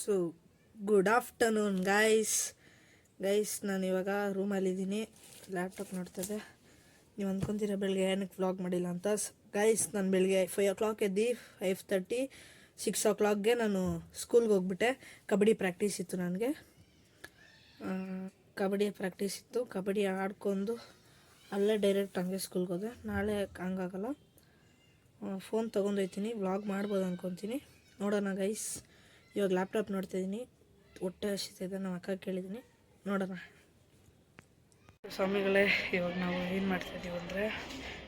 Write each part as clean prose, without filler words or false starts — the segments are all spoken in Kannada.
ಸೊ ಗುಡ್ ಆಫ್ಟರ್ನೂನ್ ಗೈಸ್ ನಾನು ಇವಾಗ ರೂಮಲ್ಲಿದ್ದೀನಿ, ಲ್ಯಾಪ್ಟಾಪ್ ನೋಡ್ತದೆ. ನೀವು ಅಂದ್ಕೊತೀರ ಬೆಳಗ್ಗೆ ಏನಕ್ಕೆ ವ್ಲಾಗ್ ಮಾಡಿಲ್ಲ ಅಂತ. ಗೈಸ್ ನಾನು ಬೆಳಗ್ಗೆ 5 o'clock ಎದ್ದು 5:30 6 o'clockಗೆ ನಾನು ಸ್ಕೂಲ್ಗೆ ಹೋಗ್ಬಿಟ್ಟೆ. ಕಬಡ್ಡಿ ಪ್ರಾಕ್ಟೀಸ್ ಇತ್ತು ನನಗೆ, ಕಬಡ್ಡಿ ಆಡ್ಕೊಂಡು ಅಲ್ಲೇ ಡೈರೆಕ್ಟ್ ಹಂಗೆ ಸ್ಕೂಲ್ಗೆ ಹೋದೆ. ನಾಳೆ ಹಂಗಾಗಲ್ಲ, ಫೋನ್ ತೊಗೊಂಡೋಗ್ತೀನಿ, ವ್ಲಾಗ್ ಮಾಡ್ಬೋದು ಅಂದ್ಕೊತೀನಿ. ನೋಡೋಣ ಗೈಸ್. ಇವಾಗ ಲ್ಯಾಪ್ಟಾಪ್ ನೋಡ್ತಾಯಿದ್ದೀನಿ, ಹೊಟ್ಟೆ ಹಸಿತಿದೆ, ನಮ್ಮ ಅಕ್ಕ ಕೇಳಿದ್ದೀನಿ, ನೋಡೋಣ. ಸ್ವಾಮಿಗಳೇ, ಇವಾಗ ನಾವು ಏನು ಮಾಡ್ತಾಯಿದ್ದೀವಿ ಅಂದರೆ,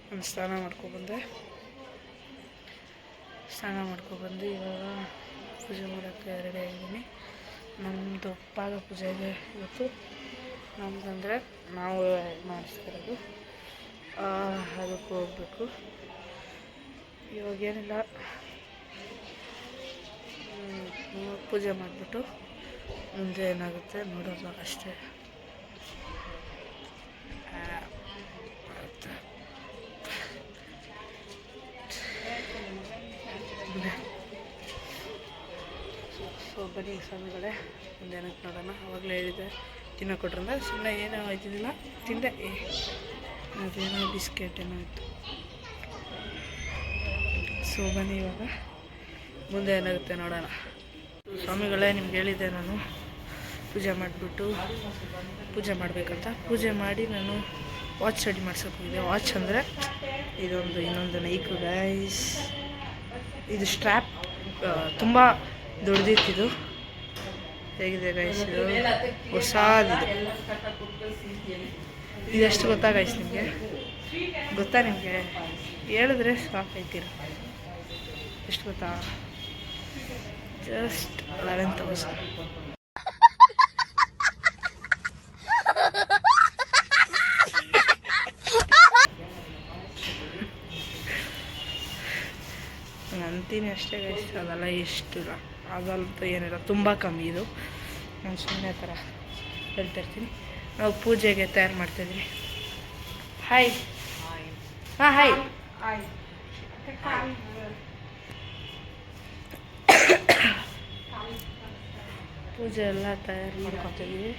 ನಾನು ಸ್ನಾನ ಮಾಡ್ಕೊಬಂದು ಇವಾಗ ಪೂಜೆ ಮಾಡೋಕ್ಕೆ ರೆಡಿ ಆಗಿದ್ದೀನಿ. ನಮ್ಮದು ಪಾದ ಪೂಜೆ ಇದೆ ಇವತ್ತು. ನಮ್ಮದಂದರೆ ನಾವು ಮಾಡಿಸ್ತಿರೋದು, ಅದಕ್ಕೆ ಹೋಗ್ಬೇಕು. ಇವಾಗೇನಿಲ್ಲ, ಪೂಜೆ ಮಾಡಿಬಿಟ್ಟು ಮುಂದೆ ಏನಾಗುತ್ತೆ ನೋಡೋದು ಅಷ್ಟೇ. ಸೊ ಬನ್ನಿ ಸ್ವಾಮಿಗಳೇ, ಮುಂದೆ ಏನಕ್ಕೆ ನೋಡೋಣ. ಅವಾಗಲೇ ಹೇಳಿದೆ ತಿನ್ನೋ ಕೊಟ್ರಿಂದ, ಸುಮ್ಮನೆ ಏನೋ ಆಯ್ತಿದ್ದಿಲ್ಲ, ತಿಂದೆ. ಅದೇನೋ ಬಿಸ್ಕೆಟ್ ಏನೋ ಇತ್ತು. ಸೊ ಬನ್ನಿ ಇವಾಗ ಮುಂದೆ ಏನಾಗುತ್ತೆ ನೋಡೋಣ. ಸ್ವಾಮಿಗಳೇ, ನಿಮ್ಗೆ ಹೇಳಿದ್ದೆ ನಾನು ಪೂಜೆ ಮಾಡಿಬಿಟ್ಟು ಪೂಜೆ ಮಾಡಬೇಕಂತ. ಪೂಜೆ ಮಾಡಿ ನಾನು ವಾಚ್ ರೆಡಿ ಮಾಡ್ಸೋಕೆ ಹೋಗಿದ್ದೆ. ವಾಚ್ ಅಂದರೆ ಇನ್ನೊಂದು ನೈಕು ಗೈಸ್. ಇದು ಸ್ಟ್ರ್ಯಾಪ್ ತುಂಬ ದೊಡ್ಡದಿತ್ತಿದು. ಹೇಗಿದೆ ಗೈಸ್, ಇದು ಹೊಸದಿದೆ. ಇದೆಷ್ಟು ಗೊತ್ತಾ ಗೈಸ್ ನಿಮಗೆ? ಗೊತ್ತಾ ನಿಮಗೆ? ಹೇಳಿದ್ರೆ ಸಾಕೈತೀರ. ಎಷ್ಟು ಗೊತ್ತಾ? ಜಸ್ಟ್ 11,000. ಅಂತೀನಿ ಅಷ್ಟೇ ಗೈಸ್, ಅದೆಲ್ಲ ಎಷ್ಟು ಆಗಲ್ತು ಏನಿಲ್ಲ, ತುಂಬ ಕಮ್ಮಿ ಇದು. ನಾನು ಸುಮ್ಮನೆ ಥರ ಹೇಳ್ತಾಯಿರ್ತೀನಿ. ನಾವು ಪೂಜೆಗೆ ತಯಾರು ಮಾಡ್ತಾಯಿದ್ದೀನಿ. ಹಾಯ್. ಹಾಂ ಹಾಯ್. ಪೂಜೆ ಎಲ್ಲ ತಯಾರು ಮಾಡ್ಕೊತಿದ್ದೀವಿ.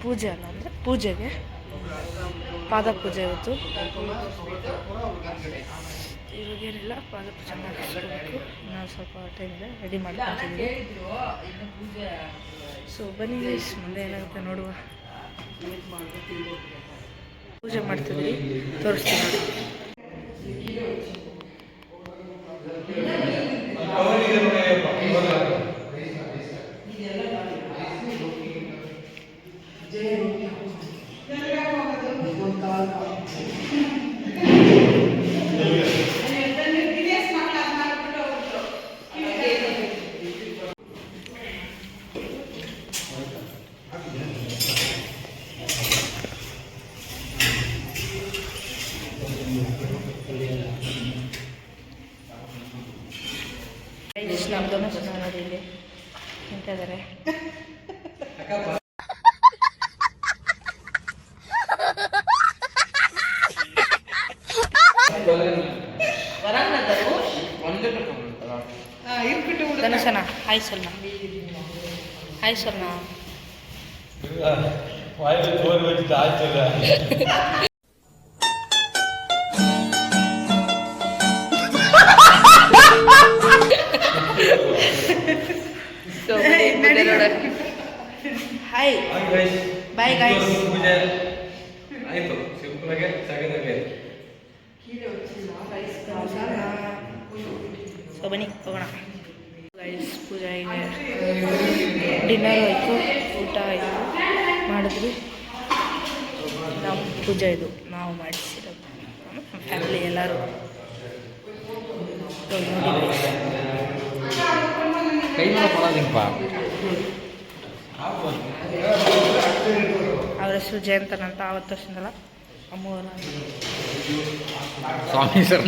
ಪೂಜೆ ಅಲ್ಲ ಅಂದರೆ ಪೂಜೆಗೆ ಪಾದ ಪೂಜೆ ಇವತ್ತು. ಇವಾಗೇನಿಲ್ಲ, ಪಾದ ಪೂಜೆ ಮಾಡಿಸ್ಕೋಬೇಕು. ನಾವು ಸ್ವಲ್ಪ ಟೈಮ್ ಇದೆ, ರೆಡಿ ಮಾಡ್ಕೊತಿದ್ದೀವಿ. ಸೊ ಬನ್ನಿ ಗೈಸ್, ಮುಂದೆ ಏನಾಗುತ್ತೆ ನೋಡುವ. ಪೂಜೆ ಮಾಡ್ತಿದ್ದೀವಿ, ತೋರಿಸ್ತೀನಿ ನೋಡಿ. ನಮ್ದನ್ನು ಚೆನ್ನಾಗಿ ನೋಡಿ, ಇಲ್ಲಿ ನಿಂತಿದ್ದಾರೆ. ಧನುಷನ ಹಾಯ್ ಸೊನ್ನ, ಹಾಯ್ ಸೊನ್ನ. Hi bye guys. ಸೊ ಬನ್ನಿ ಹೋಗೋಣ ಗೈಸ್. ಪೂಜೆ ಆಗಿದೆ, ಡಿನ್ನರ್ ಆಯಿತು, ಊಟ ಆಯಿತು, ಮಾಡಿದ್ವಿ. ನಮ್ಮ ಪೂಜೆ ಇದು ನಾವು ಮಾಡಿಸಿರೋದು, ನಮ್ಮ ಫ್ಯಾಮಿಲಿ ಎಲ್ಲರೂ ನೋಡಿ. ಅವ್ರ ಹೆಸರು ಜಯಂತನಂತ. ಆವತ್ತು ವರ್ಷದಲ್ಲ ಅಮ್ಮವರ ಸ್ವಾಮಿ ಸರ್.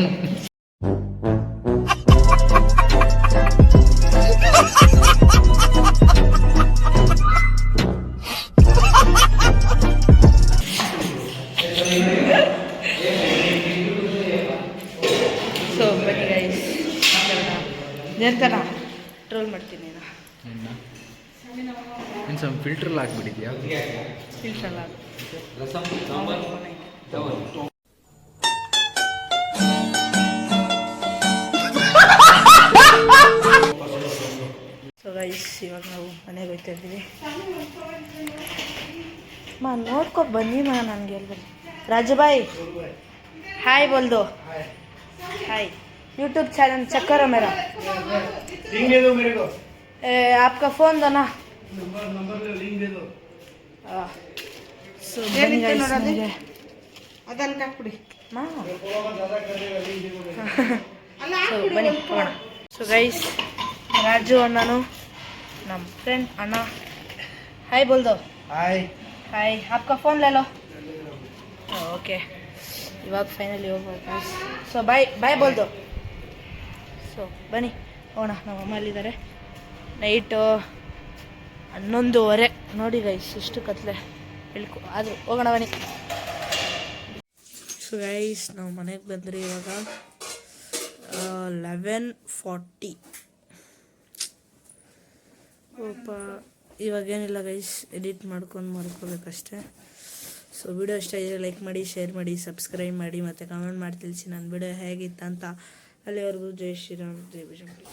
ಸೊ ಬನ್ನಿ ಗೈಸ್, ಜಯಂತನ ಟ್ರೋಲ್ ಮಾಡ್ತೀನಿ ನಾನು. ಸ್ವಲ್ಪ ಫಿಲ್ಟ್ರಲ್ಲಿ ಹಾಕ್ಬಿಟ್ಟಿದ್ಯಾ? ಫಿಲ್ಟ್ರಲ್ಲ ಸೊ ಗೈಸ್ ಇವಾಗ ನಾವು ಮನೆಗೆ ಹೋಗ್ತಾ ಇದ್ದೀವಿ. ನೋಡ್ಕೊ ಬನ್ನಿ ನನಗೆ ಹೇಳ್ಬೇಕು. ರಾಜುಭಾई हाय बोल दो. हाय यूट्यूब चैनल चेक करो मेरा. लिंक दे दो मेरे को. आपका फ़ोन दो ना. नंबर ले लिंक दे दो. ಸೊ ಬನ್ನಿ guys ನನಗೆ ಅದನ್ನ ಹಾಕ್ಬಿಡಿ. ಸೊ ಬನ್ನಿ ಹೋಗೋಣ. ಸೊ ಗೈಸ್ ರಾಜು ಅಣ್ಣನು ನಮ್ಮ ಫ್ರೆಂಡ್ ಅಣ್ಣ. हाय बोल दो. हाय. हाय आपका फ़ोन ले लो. ಓಕೆ ಇವಾಗ ಫೈನಲಿ ಹೋಗ್ಬೇಕು. ಸೊ ಬಾಯ್ ಬೋಲ್ ದೋ. ಸೊ ಬನ್ನಿ ಹೋಗೋಣ. ನಮ್ಮ ಅಮ್ಮ ಅಲ್ಲಿದ್ದಾರೆ. ನೈಟು 11:30 ನೋಡಿ ಗೈಸ್ ಎಷ್ಟು ಕತ್ಲೆ ಹೇಳ್ಕೊ ಅದು ಹೋಗೋಣ ಬನ್ನಿ. ಸೊ ಗೈಸ್ ನಾವು ಮನೆಗೆ ಬಂದ್ರಿ ಇವಾಗ 11:40. ಓಪ ಇವಾಗೇನಿಲ್ಲ ಗೈಸ್, ಎಡಿಟ್ ಮಾಡ್ಕೊಂಡು ಮಾಡ್ಕೋಬೇಕಷ್ಟೆ. ಸೊ ವಿಡಿಯೋ ಇಷ್ಟ ಇದ್ದರೆ ಲೈಕ್ ಮಾಡಿ, ಶೇರ್ ಮಾಡಿ, ಸಬ್ಸ್ಕ್ರೈಬ್ ಮಾಡಿ ಮತ್ತು ಕಮೆಂಟ್ ಮಾಡಿ ತಿಳಿಸಿ ನನ್ನ ವಿಡಿಯೋ ಹೇಗಿತ್ತಂತ. ಅಲ್ಲಿವರೆಗೂ ಜೈ ಶ್ರೀರಾಮ್, ಜೈ ಬಜರಂಗಿ.